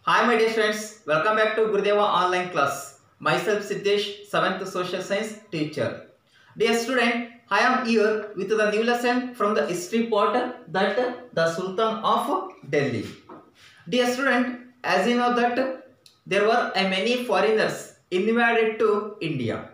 Hi my dear friends, welcome back to Gurudeva online class. Myself Siddesh, 7th social science teacher. Dear student, I am here with the new lesson from the history part that the Sultan of Delhi. Dear student, as you know that there were many foreigners invaded to India.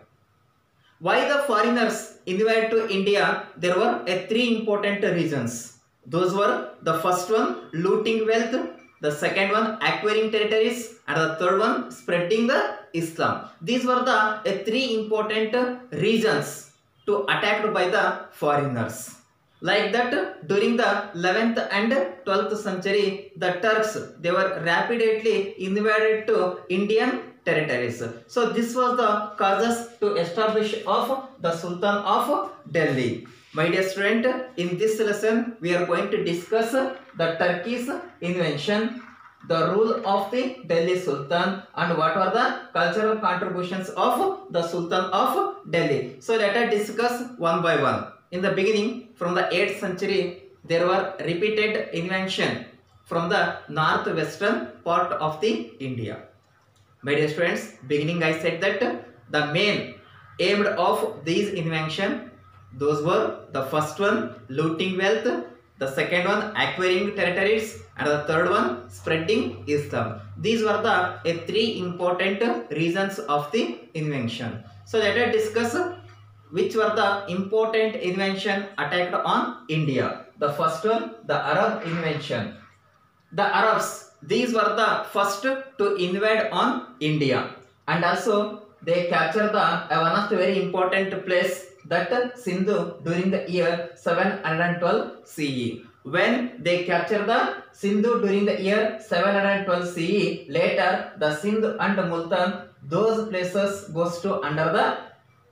Why the foreigners invaded to India? There were three important reasons. Those were the first one, looting wealth, the second one, acquiring territories, and the third one, spreading the Islam. These were the three important reasons to attacked by the foreigners. Like that, during the 11th and 12th century, the Turks, they were rapidly invaded to Indian territories. So this was the causes to establish of the Sultan of Delhi. My dear student, in this lesson, we are going to discuss the Turkish invention, the rule of the Delhi Sultan, and what are the cultural contributions of the Sultan of Delhi. So let us discuss one by one. In the beginning, from the 8th century, there were repeated invention from the northwestern part of the India. My dear students, beginning I said that the main aim of these invention, those were the first one, looting wealth, the second one, acquiring territories, and the third one, spreading Islam. These were the three important reasons of the invention. So let us discuss which were the important invention attacked on India. The first one, the Arab invention. The Arabs, these were the first to invade on India, and also they captured one of the very important place, that Sindhu, during the year 712 CE. When they captured the Sindhu during the year 712 CE, later the Sindh and Multan, those places goes to under the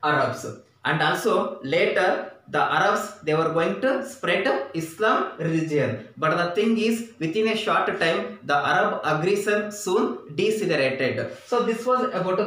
Arabs. And also later the Arabs, they were going to spread Islam religion. But the thing is, within a short time, the Arab aggression soon decelerated. So this was about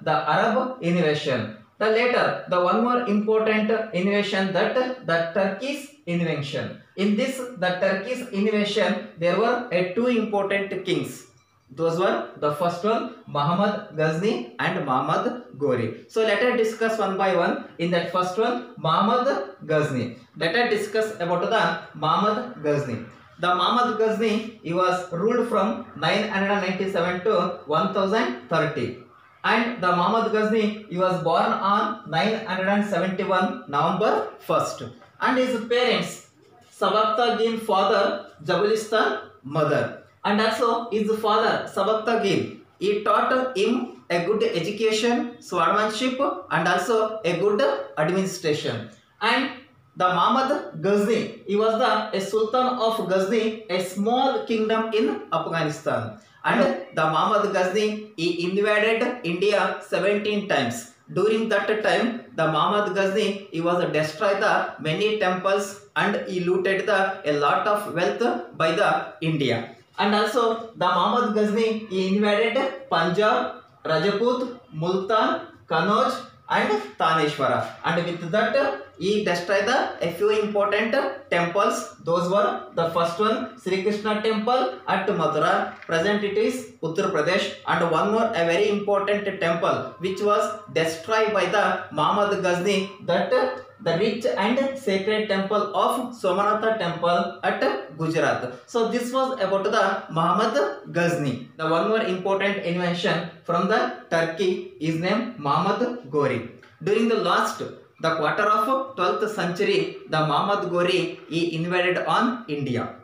the Arab invasion. The later, the one more important invasion, that the Turkish invention. In this, the Turkish invasion, there were two important kings. Those were the first one, Muhammad Ghazni and Muhammad Ghori. So let us discuss one by one. In that first one, Muhammad Ghazni. Let us discuss about the Muhammad Ghazni. The Muhammad Ghazni, he was ruled from 997 to 1030. And the Muhammad Ghazni, he was born on 971 November 1st. And his parents, Sabakhtagin father, Jabulistan mother. And also his father, Sabakhtagin, he taught him a good education, swordsmanship, and also a good administration. And the Muhammad Ghazni, he was a Sultan of Ghazni, a small kingdom in Afghanistan. And the Muhammad Ghazni, he invaded India 17 times. During that time, the Muhammad Ghazni, he was destroyed the many temples and he looted a lot of wealth by the India. And also the Muhammad Ghazni, he invaded Punjab, Rajput, Multan, Kannauj, and Taneshwara. And with that, he destroyed a few important temples. Those were the first one, Sri Krishna temple at Mathura. Present it is Uttar Pradesh. And one more, a very important temple which was destroyed by the Muhammad Ghazni, that the rich and sacred temple of Somanatha temple at Gujarat. So this was about the Muhammad Ghazni. The one more important invention from the Turkey is named Muhammad Ghori. During the quarter of 12th century, the Muhammad Ghori, he invaded on India.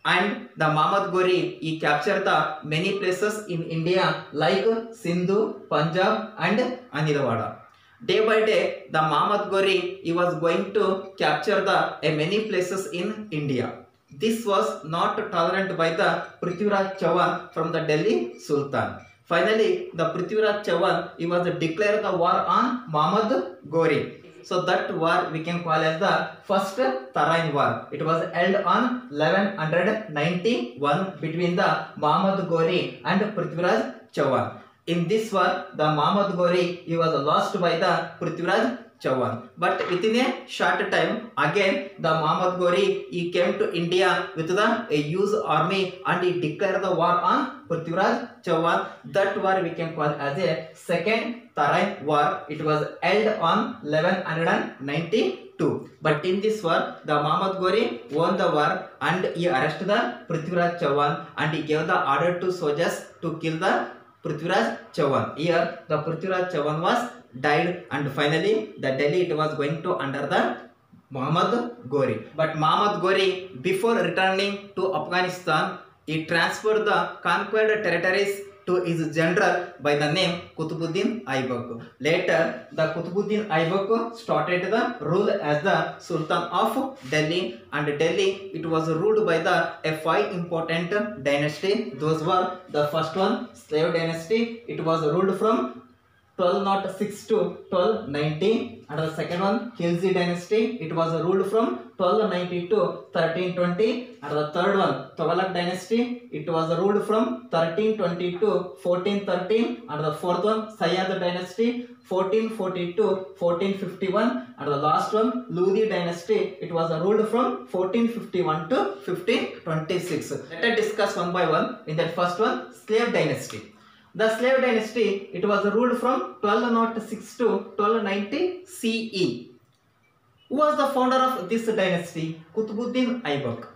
And the Muhammad Ghori, he captured the many places in India like Sindhu, Punjab, and Anilwada. Day by day, the Muhammad Ghori, he was going to capture many places in India. This was not tolerant by the Prithviraj Chauhan from the Delhi Sultan. Finally, the Prithviraj Chauhan, he was declared the war on Muhammad Ghori. So that war we can call as the first Tarain war. It was held on 1191 between the Muhammad Ghori and Prithviraj Chauhan. In this war, the Muhammad Ghori, he was lost by the Prithviraj Chauhan. But within a short time, again the Muhammad Ghori, he came to India with a huge army and he declared the war on Prithviraj Chauhan. That war we can call as a Second Tarai War. It was held on 1192. But in this war, the Muhammad Ghori won the war and he arrested the Prithviraj Chauhan and he gave the order to soldiers to kill the Prithviraj Chauhan. Here the Prithviraj Chauhan was died and finally the Delhi it was going to under the Muhammad Ghori. But Muhammad Ghori, before returning to Afghanistan, he transferred the conquered territories to his general by the name Qutbuddin Aibak. Later, the Qutbuddin Aibak started the rule as the Sultan of Delhi, and Delhi it was ruled by the five important dynasty. Those were the first one, slave dynasty. It was ruled from 1206 to 1290, and the second one, Khilji dynasty. It was ruled from 1290 to 1320, and the third one, Tughlaq dynasty. It was ruled from 1320 to 1413, and the fourth one, Sayyid dynasty, 1440 to 1451, and the last one, Lodi dynasty. It was ruled from 1451 to 1526. Let us discuss one by one. In that first one, slave dynasty. The slave dynasty, it was ruled from 1206 to 1290 CE. Who was the founder of this dynasty? Qutbuddin Aibak.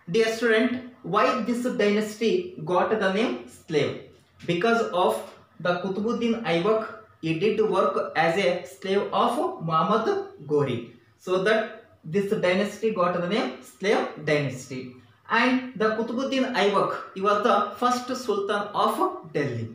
Dear student, why this dynasty got the name slave? Because of the Qutbuddin Aibak, he did work as a slave of Muhammad Ghori. So that this dynasty got the name slave dynasty. And the Qutbuddin Aibak, he was the first Sultan of Delhi.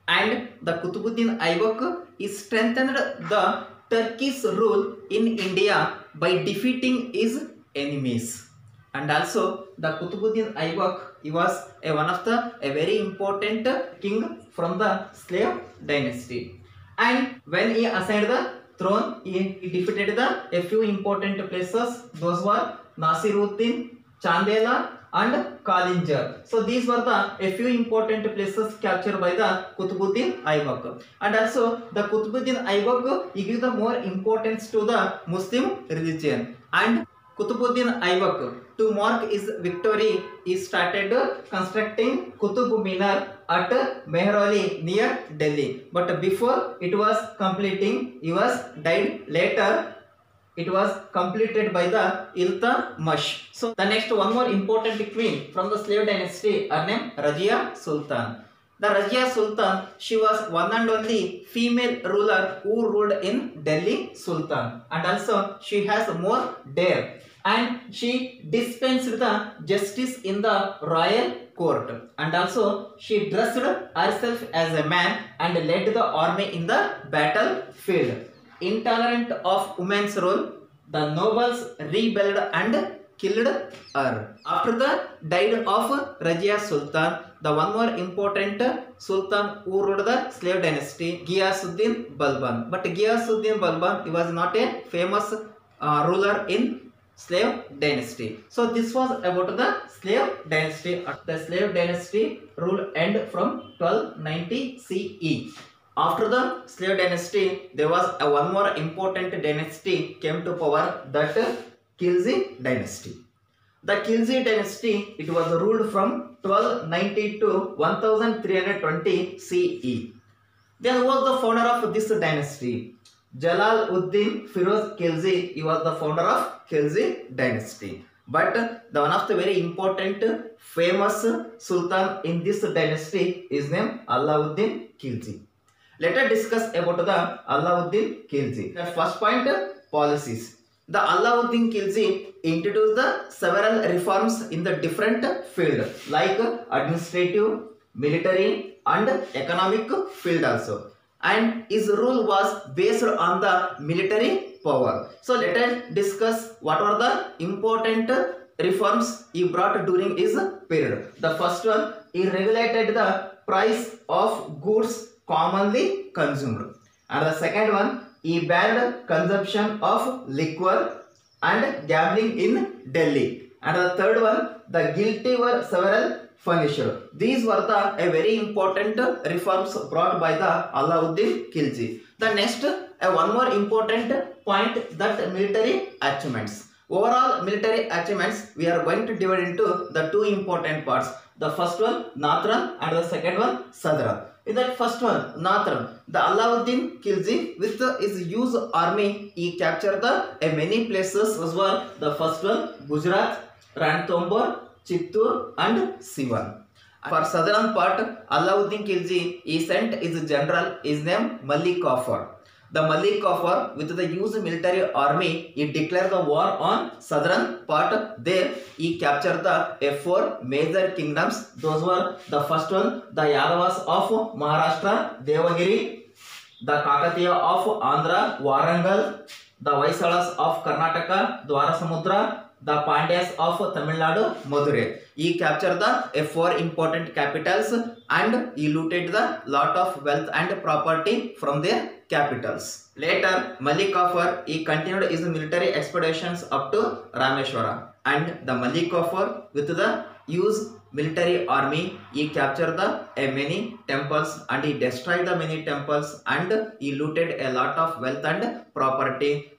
And the Qutbuddin Aibak, he strengthened the Turkish rule in India by defeating his enemies. And also the Qutbuddin Aibak, he was one of the very important king from the slave dynasty. And when he assigned the throne, he defeated a few important places. Those were Nasiruddin, Chandela and Kalinjar. So these were a few important places captured by the Qutbuddin Aibak. And also the Qutbuddin Aibak, he gave the more importance to the Muslim religion. And Qutbuddin Aibak, to mark his victory, he started constructing Qutub Minar at Mehrauli near Delhi. But before it was completing, he was died later. It was completed by the Iltutmish. So the next one more important queen from the slave dynasty, her name Razia Sultan. The Razia Sultan, she was one and only female ruler who ruled in Delhi Sultan, and also she has more dare, and she dispensed the justice in the royal court, and also she dressed herself as a man and led the army in the battlefield. Intolerant of women's role, the nobles rebelled and killed her. After the death of Razia Sultan, the one more important Sultan who ruled the slave dynasty, Ghiyasuddin Balban. But Ghiyasuddin Balban, he was not a famous ruler in slave dynasty. So this was about the slave dynasty. The slave dynasty rule end from 1290 CE. After the slave dynasty, there was one more important dynasty came to power, that Khilji dynasty. The Khilji dynasty, it was ruled from 1290 to 1320 CE. Then who was the founder of this dynasty? Jalaluddin Firoz Khilji, he was the founder of Khilji dynasty. But the one of the very important famous Sultan in this dynasty is named Alauddin Khilji. Let us discuss about the Alauddin Khilji. The first point, policies. The Alauddin Khilji introduced the several reforms in the different fields like administrative, military and economic field also. And his rule was based on the military power. So let us discuss what are the important reforms he brought during his period. The first one, he regulated the price of goods commonly consumed. And the second one, he banned consumption of liquor and gambling in Delhi. And the third one, the guilty were several furnished. These were the a very important reforms brought by the Alauddin Khilji. The next one more important point, that military achievements. Overall military achievements we are going to divide into the two important parts. The first one Natran and the second one Sadran. In that first one Natran, the Alauddin Khilji with his huge army he captured the many places as well. The first one Gujarat, Ranthambore, Chittoor and Siwan. For southern part, Alauddin Khilji he sent his general, his name Malik Kafur. The Malik Kafur with the huge military army he declared the war on southern part. There he captured the four major kingdoms. Those were the first one the Yadavas of Maharashtra, Devagiri, the Kakatiya of Andhra, Warangal, the Vaisalas of Karnataka, Dwarasamudra, the Pandyas of Tamil Nadu, Madurai. He captured the four important capitals and he looted the lot of wealth and property from their capitals. Later, Malik Kafur he continued his military expeditions up to Rameshwara, and the Malik Kafur with the huge military army he captured the many temples and he destroyed the many temples and he looted a lot of wealth and property.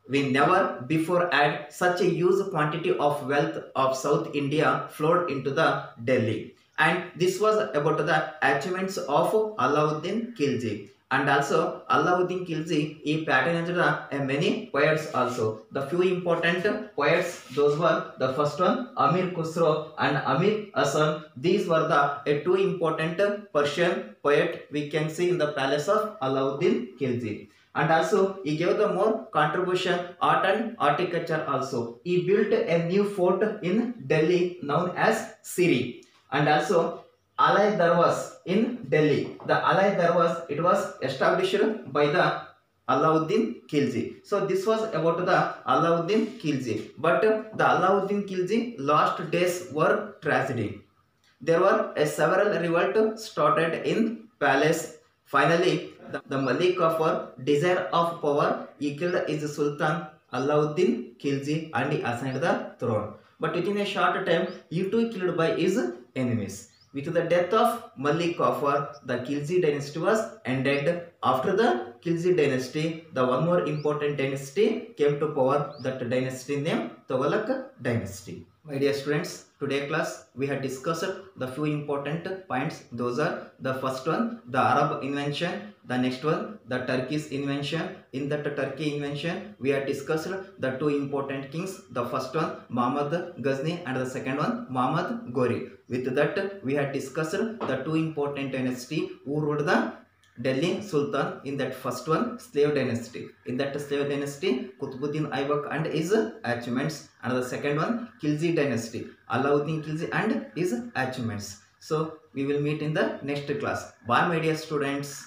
We never before had such a huge quantity of wealth of South India flowed into the Delhi. And this was about the achievements of Alauddin Khilji. And also Alauddin Khilji he patronized many poets also. The few important poets, those were the first one Amir Khusro and Amir Hasan. These were the two important Persian poet we can see in the palace of Alauddin Khilji. And also he gave the more contribution art and architecture also. He built a new fort in Delhi known as Siri. And also Alai Darwas in Delhi. The Alai Darwas it was established by the Alauddin Khilji. So this was about the Alauddin Khilji. But the Alauddin Khilji last days were tragedy. There were several revolts started in palace. Finally, the Malik Kafur, desire of power, he killed his Sultan Alauddin Khilji and he assigned the throne. But within a short time, he too killed by his enemies. With the death of Malik Kafur, the Khilji dynasty was ended. After the Khilji dynasty, the one more important dynasty came to power. That dynasty named Tughlaq dynasty. My dear students, today class we had discussed the few important points. Those are the first one the Arab invention, the next one the Turkish invention. In that Turkey invention we had discussed the two important kings. The first one Muhammad Ghazni and the second one Muhammad Ghori. With that we had discussed the two important dynasty who ruled the Delhi Sultan. In that first one slave dynasty. In that slave dynasty Qutbuddin Aibak and his achievements, and the second one Khilji dynasty Alauddin Khilji and his achievements. So we will meet in the next class. Bye my dear students.